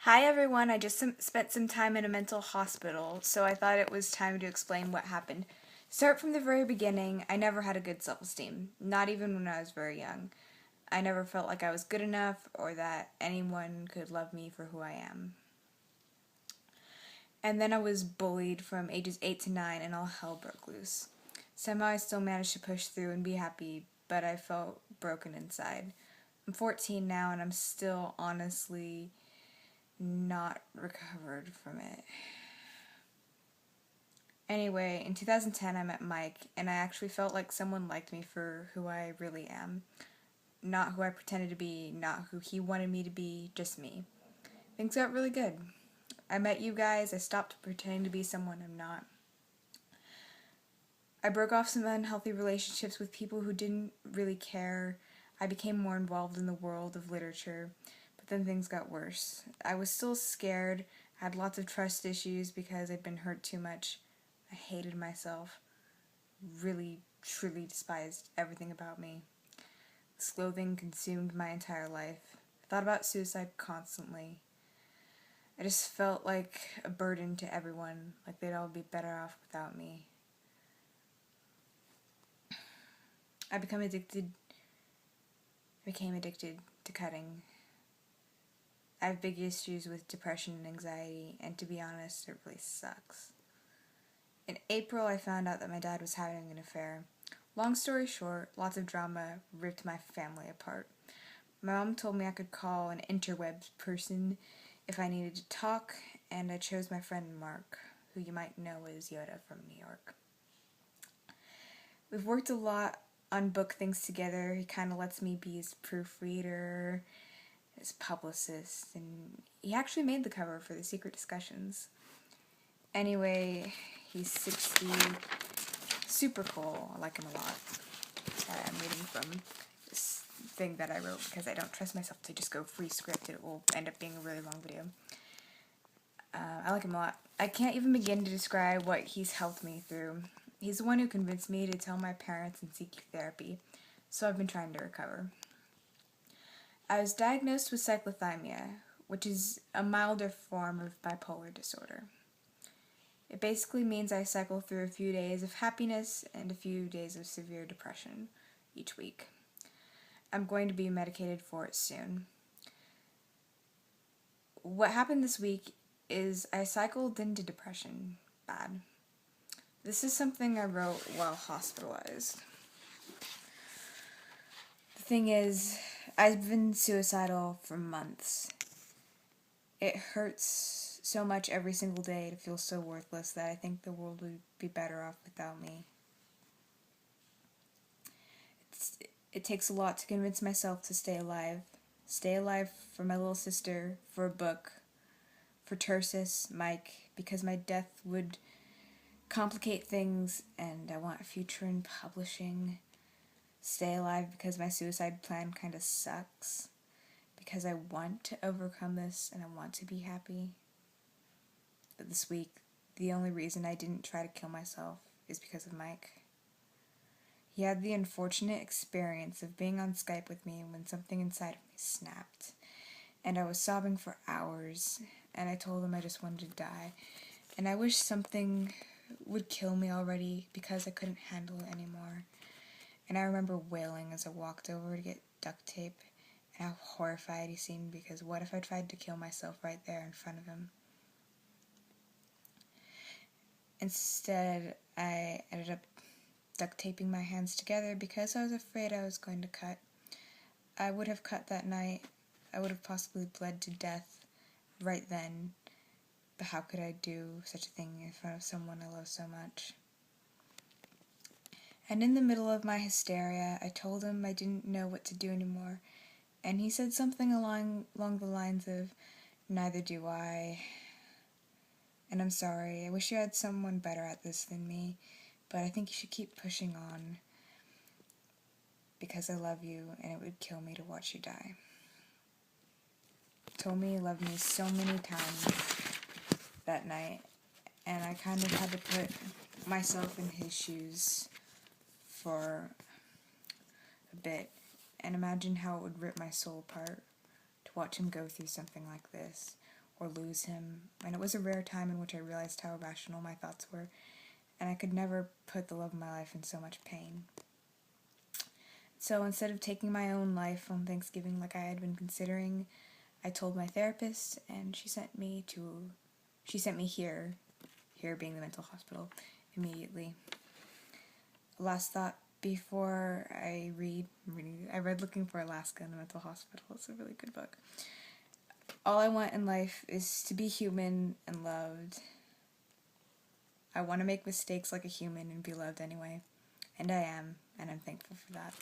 Hi everyone, I just spent some time in a mental hospital, so I thought it was time to explain what happened. Start from the very beginning, I never had a good self-esteem, not even when I was very young. I never felt like I was good enough or that anyone could love me for who I am. And then I was bullied from ages 8 to 9 and all hell broke loose. Somehow I still managed to push through and be happy, but I felt broken inside. I'm 14 now and I'm still honestly not recovered from it. Anyway, in 2010 I met Mike, and I actually felt like someone liked me for who I really am. Not who I pretended to be, not who he wanted me to be, just me. Things got really good. I met you guys, I stopped pretending to be someone I'm not. I broke off some unhealthy relationships with people who didn't really care. I became more involved in the world of literature, but then things got worse. I was still scared, I had lots of trust issues because I'd been hurt too much. I hated myself. Really, truly despised everything about me. This loathing consumed my entire life. I thought about suicide constantly. I just felt like a burden to everyone, like they'd all be better off without me. I became addicted to cutting. I have big issues with depression and anxiety, and to be honest, it really sucks. In April, I found out that my dad was having an affair. Long story short, lots of drama ripped my family apart. My mom told me I could call an interwebs person if I needed to talk, and I chose my friend Mark, who you might know as Yoda from New York. We've worked a lot on book things together. He kind of lets me be his proofreader, his publicist, and he actually made the cover for the Secret Discussions. Anyway, he's 60, super cool. I like him a lot. Sorry, I'm reading from this thing that I wrote because I don't trust myself to just go free script. It will end up being a really long video. I like him a lot. I can't even begin to describe what he's helped me through. He's the one who convinced me to tell my parents and seek therapy, so I've been trying to recover. I was diagnosed with cyclothymia, which is a milder form of bipolar disorder. It basically means I cycle through a few days of happiness and a few days of severe depression each week. I'm going to be medicated for it soon. What happened this week is I cycled into depression bad. This is something I wrote while hospitalized. The thing is, I've been suicidal for months. It hurts so much every single day to feel so worthless that I think the world would be better off without me. It takes a lot to convince myself to stay alive. Stay alive for my little sister, for a book, for Tersis, Mike, because my death would complicate things and I want a future in publishing. Stay alive because my suicide plan kind of sucks. Because I want to overcome this and I want to be happy. But this week, the only reason I didn't try to kill myself is because of Mike. He had the unfortunate experience of being on Skype with me when something inside of me snapped. And I was sobbing for hours, and I told him I just wanted to die. And I wish something would kill me already because I couldn't handle it anymore. And I remember wailing as I walked over to get duct tape, and how horrified he seemed because what if I tried to kill myself right there in front of him? Instead, I ended up duct taping my hands together because I was afraid I was going to cut. I would have cut that night. I would have possibly bled to death right then. But how could I do such a thing in front of someone I love so much? And in the middle of my hysteria, I told him I didn't know what to do anymore. And he said something along the lines of, "Neither do I. And I'm sorry. I wish you had someone better at this than me. But I think you should keep pushing on. Because I love you, and it would kill me to watch you die." He told me he loved me so many times that night. And I kind of had to put myself in his shoes for a bit. And imagine how it would rip my soul apart to watch him go through something like this. or lose him, and it was a rare time in which I realized how irrational my thoughts were, and I could never put the love of my life in so much pain. So instead of taking my own life on Thanksgiving like I had been considering, I told my therapist, and she sent me here being the mental hospital, immediately. Last thought before I read Looking for Alaska in the Mental Hospital. It's a really good book. All I want in life is to be human and loved. I want to make mistakes like a human and be loved anyway. And I am, and I'm thankful for that.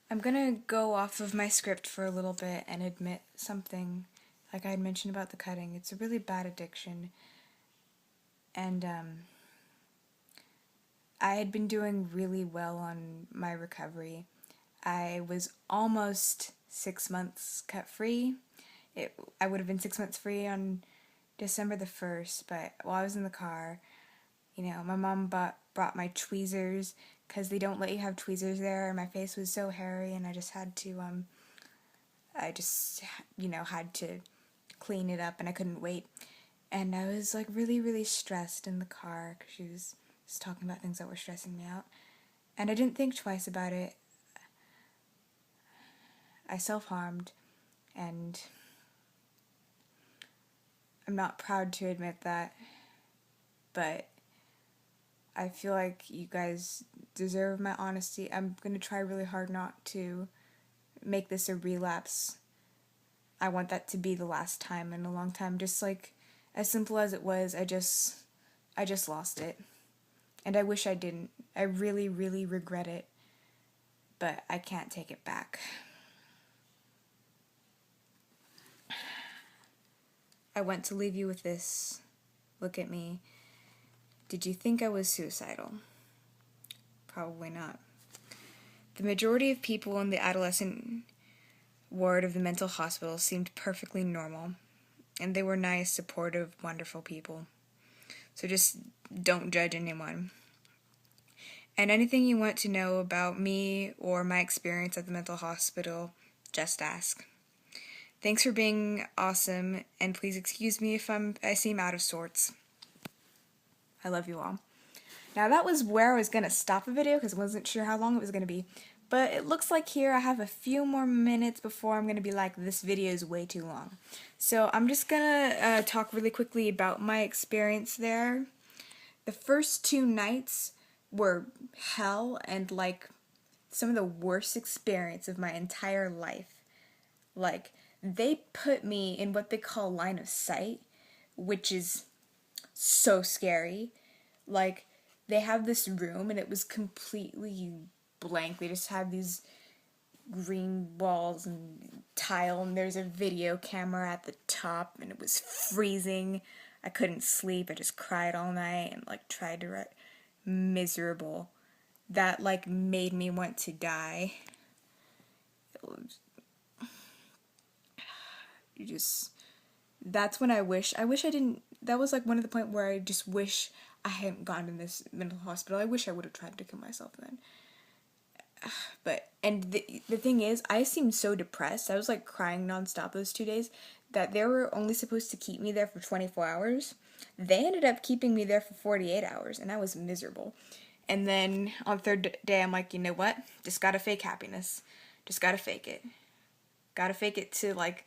I'm gonna go off of my script for a little bit and admit something. Like I had mentioned about the cutting, it's a really bad addiction. And I had been doing really well on my recovery. I was almost 6 months cut free. I would have been 6 months free on December the 1st, but while I was in the car, my mom brought my tweezers, because they don't let you have tweezers there, and my face was so hairy, and I just had to, had to clean it up, and I couldn't wait. And I was, like, really, really stressed in the car, because she was just talking about things that were stressing me out. And I didn't think twice about it. I self-harmed, and I'm not proud to admit that, but I feel like you guys deserve my honesty. I'm going to try really hard not to make this a relapse. I want that to be the last time in a long time. Just like, as simple as it was, I just lost it. And I wish I didn't. I really, really regret it. But I can't take it back. I want to leave you with this. Look at me. Did you think I was suicidal? Probably not. The majority of people in the adolescent ward of the mental hospital seemed perfectly normal, and they were nice, supportive, wonderful people. So just don't judge anyone. And anything you want to know about me or my experience at the mental hospital, just ask. Thanks for being awesome, and please excuse me if I seem out of sorts. I love you all. Now that was where I was going to stop the video because I wasn't sure how long it was going to be. But it looks like here I have a few more minutes before I'm going to be like, this video is way too long. So I'm just going to talk really quickly about my experience there. The first 2 nights were hell and like some of the worst experience of my entire life. Like, they put me in what they call line of sight, which is so scary. Like, they have this room and it was completely blank. They just had these green walls and tile, and there's a video camera at the top, and it was freezing. I couldn't sleep. I just cried all night and like tried to write. Miserable. That like made me want to die. That's when I wish I didn't. That was like one of the point where I just wish I hadn't gone to this mental hospital. I wish I would have tried to kill myself then. But, and the thing is, I seemed so depressed. I was like crying nonstop those 2 days that they were only supposed to keep me there for 24 hours. They ended up keeping me there for 48 hours, and I was miserable. And then on the 3rd day, I'm like, you know what? Just gotta fake happiness. Just gotta fake it. Gotta fake it to like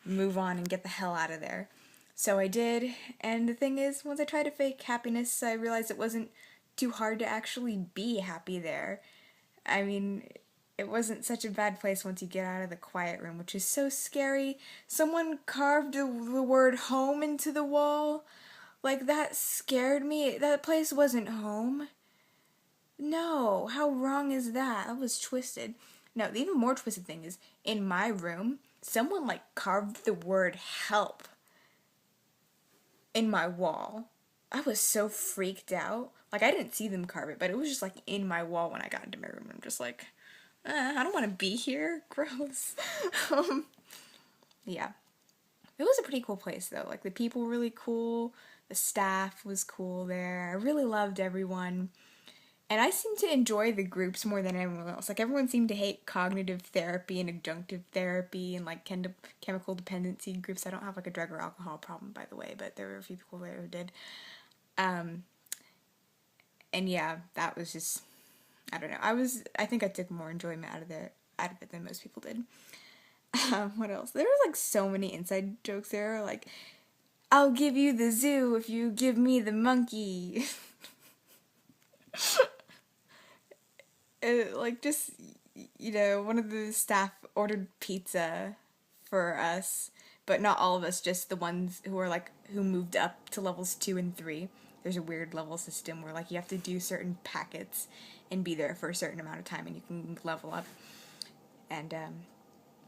move on and get the hell out of there. So I did, and the thing is, once I tried to fake happiness, I realized it wasn't too hard to actually be happy there. I mean, it wasn't such a bad place once you get out of the quiet room, which is so scary. Someone carved the word home into the wall. Like, that scared me. That place wasn't home. No, how wrong is that? That was twisted. No, the even more twisted thing is, in my room, someone, like, carved the word help in my wall. I was so freaked out. Like, I didn't see them carve it, but it was just, like, in my wall when I got into my room. I'm just like, I don't want to be here. Gross. Yeah. It was a pretty cool place, though. Like, the people were really cool. The staff was cool there. I really loved everyone. And I seem to enjoy the groups more than everyone else. Like, everyone seemed to hate cognitive therapy and adjunctive therapy and, like, chemical dependency groups. I don't have, like, a drug or alcohol problem, by the way, but there were a few people there who did. And yeah, that was just, I don't know. I think I took more enjoyment out of it than most people did. What else? There were, like, so many inside jokes there. Like, I'll give you the zoo if you give me the monkey. Like, just, one of the staff ordered pizza for us, but not all of us, just the ones who moved up to levels 2 and 3. There's a weird level system where, like, you have to do certain packets and be there for a certain amount of time and you can level up. And,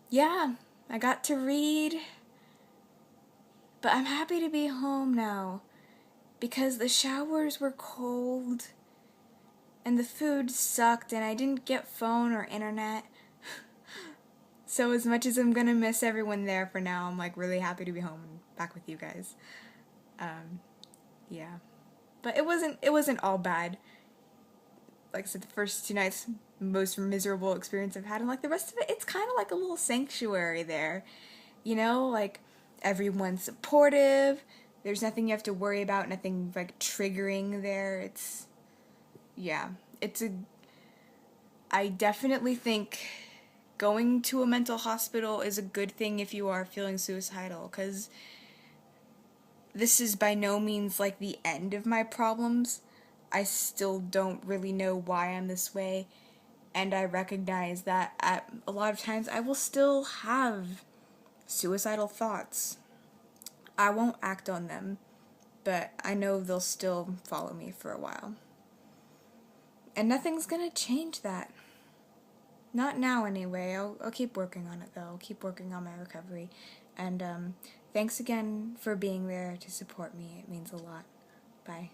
yeah, I got to read, but I'm happy to be home now because the showers were cold and the food sucked and I didn't get phone or internet. So as much as I'm gonna miss everyone there for now, I'm, like, really happy to be home and back with you guys. Yeah. But it wasn't all bad. Like I said, the first 2 nights, most miserable experience I've had, and, like, the rest of it, it's kind of like a little sanctuary there. Like, everyone's supportive, there's nothing you have to worry about, nothing, like, triggering there. I definitely think going to a mental hospital is a good thing if you are feeling suicidal, because this is by no means, like, the end of my problems. I still don't really know why I'm this way, and I recognize that at a lot of times I will still have suicidal thoughts. I won't act on them, but I know they'll still follow me for a while. And nothing's gonna change that. Not now, anyway. I'll keep working on it, though. I'll keep working on my recovery. And thanks again for being there to support me. It means a lot. Bye.